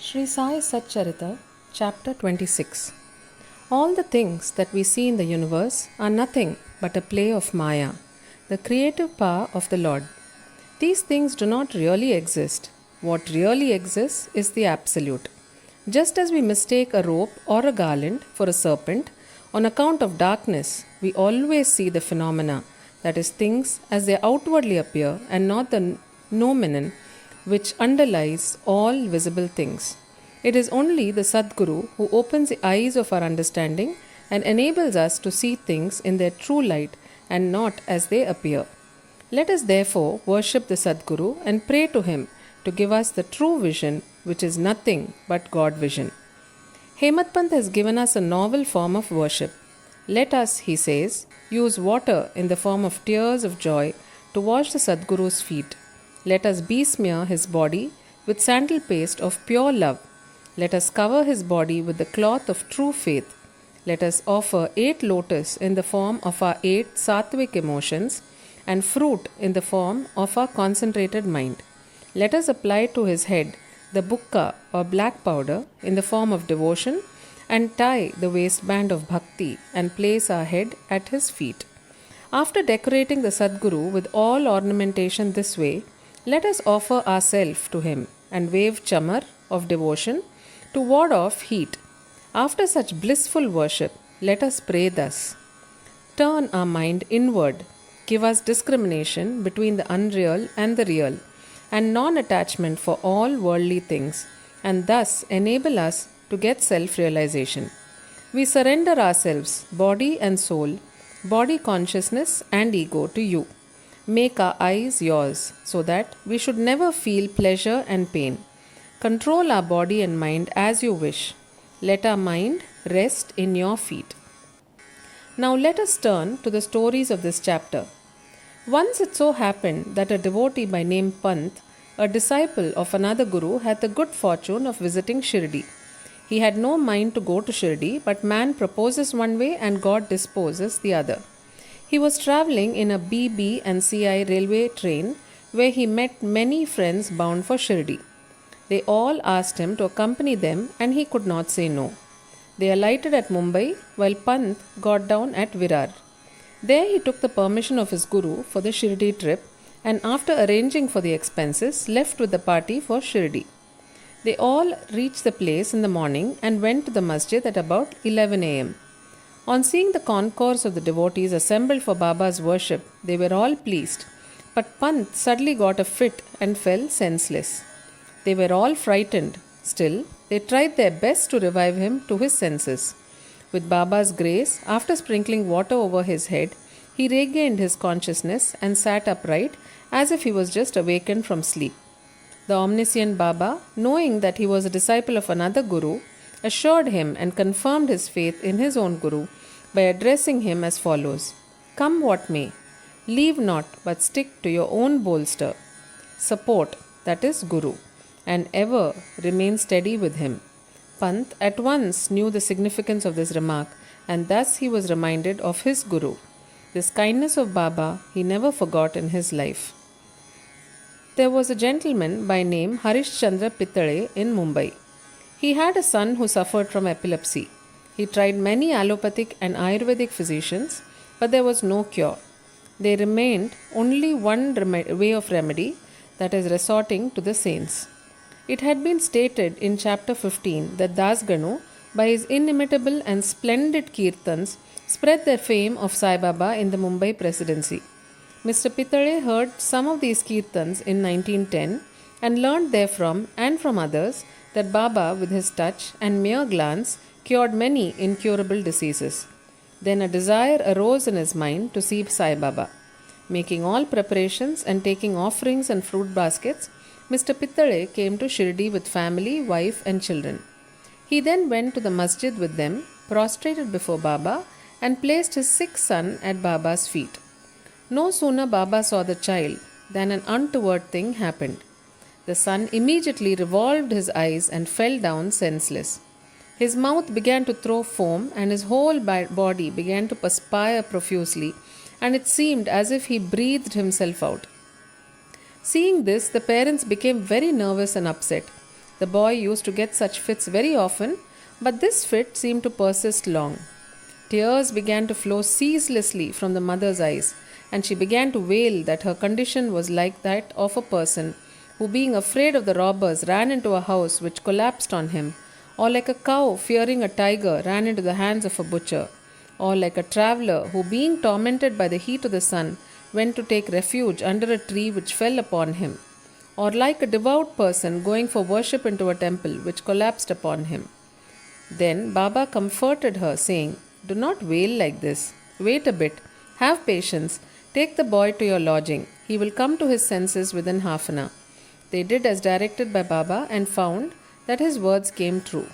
Sri Sai Satcharita, Chapter 26. All the things that we see in the universe are nothing but a play of Maya, the creative power of the Lord. These things do not really exist. What really exists is the Absolute. Just as we mistake a rope or a garland for a serpent, on account of darkness, we always see the phenomena, that is, things as they outwardly appear and not the noumenon which underlies all visible things. It is only the Sadguru who opens the eyes of our understanding and enables us to see things in their true light and not as they appear. Let us therefore worship the Sadguru and pray to him to give us the true vision, which is nothing but God vision. Hemant Pant has given us a novel form of worship. Let us, he says, use water in the form of tears of joy to wash the Sadguru's feet. Let us besmear his body with sandal paste of pure love. Let us cover his body with the cloth of true faith. Let us offer 8 lotus in the form of our 8 sattvic emotions and fruit in the form of our concentrated mind. Let us apply to his head the bukka or black powder in the form of devotion and tie the waistband of bhakti and place our head at his feet. After decorating the Sadguru with all ornamentation this way, let us offer ourselves to him and wave chamar of devotion to ward off heat. After such blissful worship, let us pray thus. Turn our mind inward, give us discrimination between the unreal and the real, and non-attachment for all worldly things, and thus enable us to get self-realization. We surrender ourselves, body and soul, body consciousness and ego to you. Make our eyes yours, so that we should never feel pleasure and pain. Control our body and mind as you wish. Let our mind rest in your feet. Now let us turn to the stories of this chapter. Once it so happened that a devotee by name Pant, a disciple of another guru, had the good fortune of visiting Shirdi. He had no mind to go to Shirdi, but man proposes one way and God disposes the other. He was travelling in a BB and CI railway train where he met many friends bound for Shirdi. They all asked him to accompany them and he could not say no. They alighted at Mumbai while Pant got down at Virar. There he took the permission of his guru for the Shirdi trip and after arranging for the expenses left with the party for Shirdi. They all reached the place in the morning and went to the masjid at about 11 a.m. On seeing the concourse of the devotees assembled for Baba's worship, they were all pleased, but Pant suddenly got a fit and fell senseless. They were all frightened. Still, they tried their best to revive him to his senses. With Baba's grace, after sprinkling water over his head, he regained his consciousness and sat upright as if he was just awakened from sleep. The omniscient Baba, knowing that he was a disciple of another guru, assured him and confirmed his faith in his own guru by addressing him as follows. Come what may, leave not but stick to your own bolster. Support, that is guru, and ever remain steady with him. Pant at once knew the significance of this remark, and thus he was reminded of his guru. This kindness of Baba he never forgot in his life. There was a gentleman by name Harish Chandra Pittale in Mumbai. He had a son who suffered from epilepsy. He tried many allopathic and Ayurvedic physicians, but there was no cure. There remained only one way of remedy, that is resorting to the saints. It had been stated in chapter 15 that Dasganu, by his inimitable and splendid kirtans, spread the fame of Sai Baba in the Mumbai presidency. Mr. Pittale heard some of these kirtans in 1910 and learned therefrom and from others that Baba, with his touch and mere glance, cured many incurable diseases. Then a desire arose in his mind to see Sai Baba. Making all preparations and taking offerings and fruit baskets, Mr. Pittale came to Shirdi with family, wife and children. He then went to the masjid with them, prostrated before Baba and placed his sick son at Baba's feet. No sooner Baba saw the child than an untoward thing happened. The son immediately revolved his eyes and fell down senseless. His mouth began to throw foam and his whole body began to perspire profusely, and it seemed as if he breathed himself out. Seeing this, the parents became very nervous and upset. The boy used to get such fits very often, but this fit seemed to persist long. Tears began to flow ceaselessly from the mother's eyes, and she began to wail that her condition was like that of a person who, being afraid of the robbers, ran into a house which collapsed on him, or like a cow fearing a tiger ran into the hands of a butcher, or like a traveller who, being tormented by the heat of the sun, went to take refuge under a tree which fell upon him, or like a devout person going for worship into a temple which collapsed upon him. Then Baba comforted her, saying, "Do not wail like this. Wait a bit. Have patience. Take the boy to your lodging. He will come to his senses within half an hour." They did as directed by Baba and found that his words came true.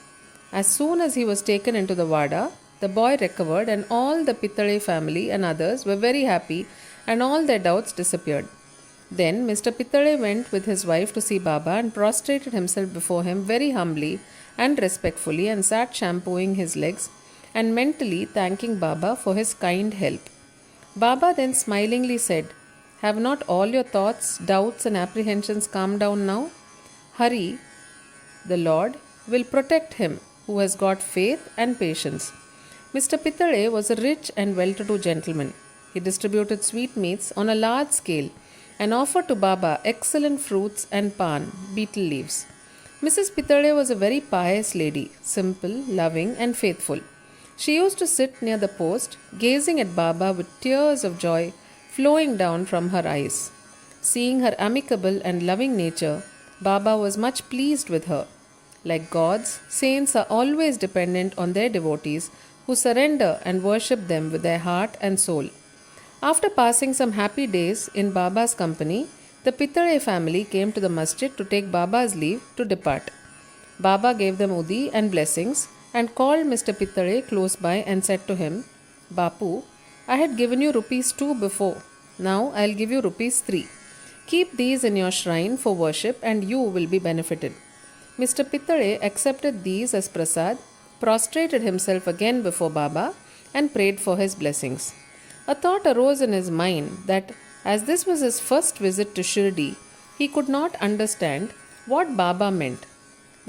As soon as he was taken into the Vada, the boy recovered, and all the Pittale family and others were very happy, and all their doubts disappeared. Then Mr. Pittale went with his wife to see Baba and prostrated himself before him very humbly and respectfully, and sat shampooing his legs and mentally thanking Baba for his kind help. Baba then smilingly said, "Have not all your thoughts, doubts, and apprehensions calmed down now? Hari, the Lord, will protect him who has got faith and patience." Mr. Pittale was a rich and well to do gentleman. He distributed sweetmeats on a large scale and offered to Baba excellent fruits and pan, betel leaves. Mrs. Pittale was a very pious lady, simple, loving, and faithful. She used to sit near the post, gazing at Baba with tears of joy flowing down from her eyes. Seeing her amicable and loving nature, Baba was much pleased with her. Like gods, saints are always dependent on their devotees who surrender and worship them with their heart and soul. After passing some happy days in Baba's company, the Pittale family came to the masjid to take Baba's leave to depart. Baba gave them udi and blessings and called Mr. Pittale close by and said to him, "Bapu, I had given you rupees 2 before. Now I'll give you rupees 3. Keep these in your shrine for worship and you will be benefited." Mr. Pittale accepted these as prasad, prostrated himself again before Baba, and prayed for his blessings. A thought arose in his mind that as this was his first visit to Shirdi, he could not understand what Baba meant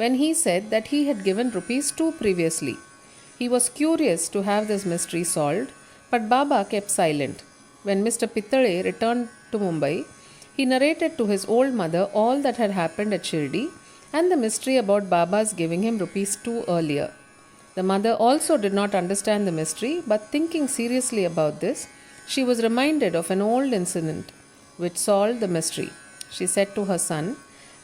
when he said that he had given rupees 2 previously. He was curious to have this mystery solved, but Baba kept silent. When Mr. Pittale returned to Mumbai, he narrated to his old mother all that had happened at Shirdi and the mystery about Baba's giving him rupees 2 earlier. The mother also did not understand the mystery, but thinking seriously about this, she was reminded of an old incident which solved the mystery. She said to her son,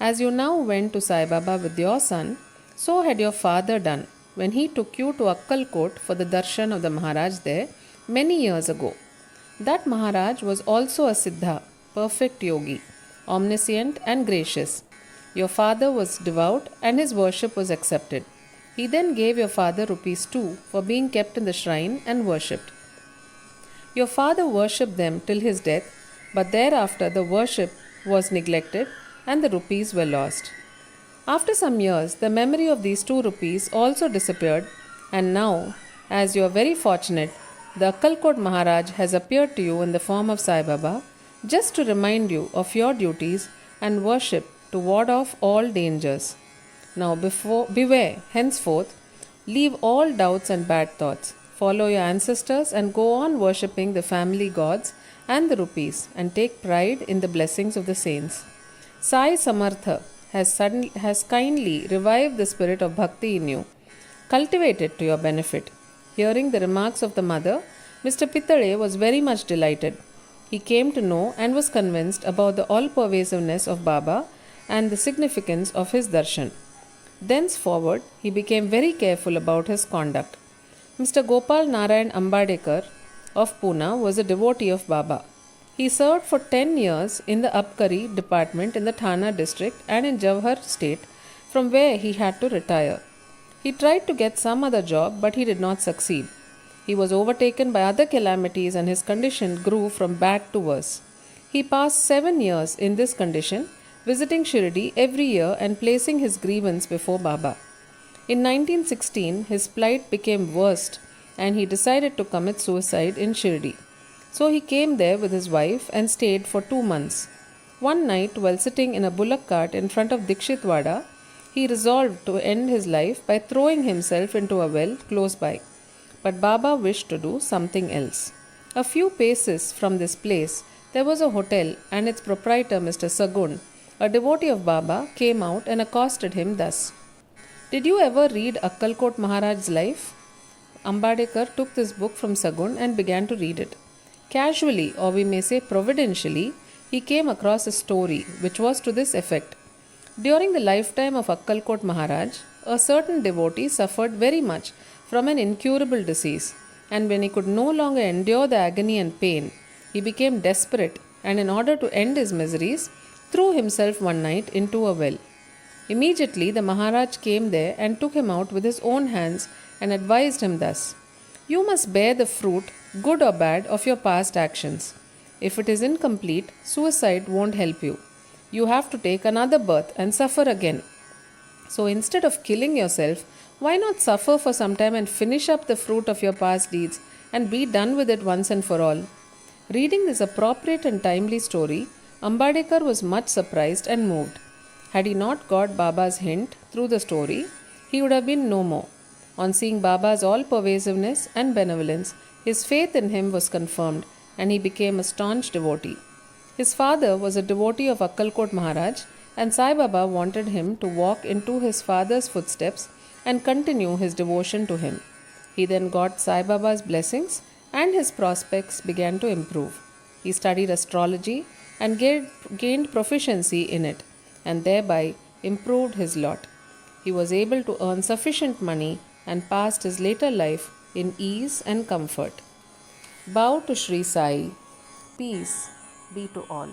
"As you now went to Sai Baba with your son, so had your father done when he took you to Akkalkot for the darshan of the Maharaj there many years ago. That Maharaj was also a Siddha, perfect yogi, omniscient and gracious. Your father was devout and his worship was accepted. He then gave your father rupees 2 for being kept in the shrine and worshipped. Your father worshipped them till his death, but thereafter the worship was neglected and the rupees were lost. After some years, the memory of these 2 rupees also disappeared, and now, as you are very fortunate, the Akkalkot Maharaj has appeared to you in the form of Sai Baba, just to remind you of your duties and worship to ward off all dangers. Now beware, henceforth, leave all doubts and bad thoughts. Follow your ancestors and go on worshipping the family gods and the rupees, and take pride in the blessings of the saints. Sai Samartha has kindly revived the spirit of bhakti in you. Cultivate it to your benefit." Hearing the remarks of the mother, Mr. Pittale was very much delighted. He came to know and was convinced about the all-pervasiveness of Baba and the significance of his darshan. Thenceforward, he became very careful about his conduct. Mr. Gopal Narayan Ambadekar of Pune was a devotee of Baba. He served for 10 years in the Abkari department in the Thana district and in Jawhar state, from where he had to retire. He tried to get some other job, but he did not succeed. He was overtaken by other calamities and his condition grew from bad to worse. He passed 7 years in this condition, visiting Shirdi every year and placing his grievance before Baba. In 1916, his plight became worst and he decided to commit suicide in Shirdi. So he came there with his wife and stayed for 2 months. One night, while sitting in a bullock cart in front of Dikshitwada, He resolved to end his life by throwing himself into a well close by. But Baba wished to do something else. A few paces from this place, there was a hotel, and its proprietor, Mr. Sagun, a devotee of Baba, came out and accosted him thus: "Did you ever read Akkalkot Maharaj's life?" Ambadekar took this book from Sagun and began to read it. Casually, or we may say providentially, he came across a story which was to this effect. During the lifetime of Akkalkot Maharaj, a certain devotee suffered very much from an incurable disease, and when he could no longer endure the agony and pain, he became desperate and, in order to end his miseries, threw himself one night into a well. Immediately, the Maharaj came there and took him out with his own hands and advised him thus: "You must bear the fruit, good or bad, of your past actions. If it is incomplete, suicide won't help you. You have to take another birth and suffer again. So instead of killing yourself, why not suffer for some time and finish up the fruit of your past deeds and be done with it once and for all?" Reading this appropriate and timely story, Ambadekar was much surprised and moved. Had he not got Baba's hint through the story, he would have been no more. On seeing Baba's all-pervasiveness and benevolence, his faith in him was confirmed, and he became a staunch devotee. His father was a devotee of Akkalkot Maharaj, and Sai Baba wanted him to walk into his father's footsteps and continue his devotion to him. He then got Sai Baba's blessings, and his prospects began to improve. He studied astrology and gained proficiency in it, and thereby improved his lot. He was able to earn sufficient money and passed his later life in ease and comfort. Bow to Sri Sai. Peace be to all.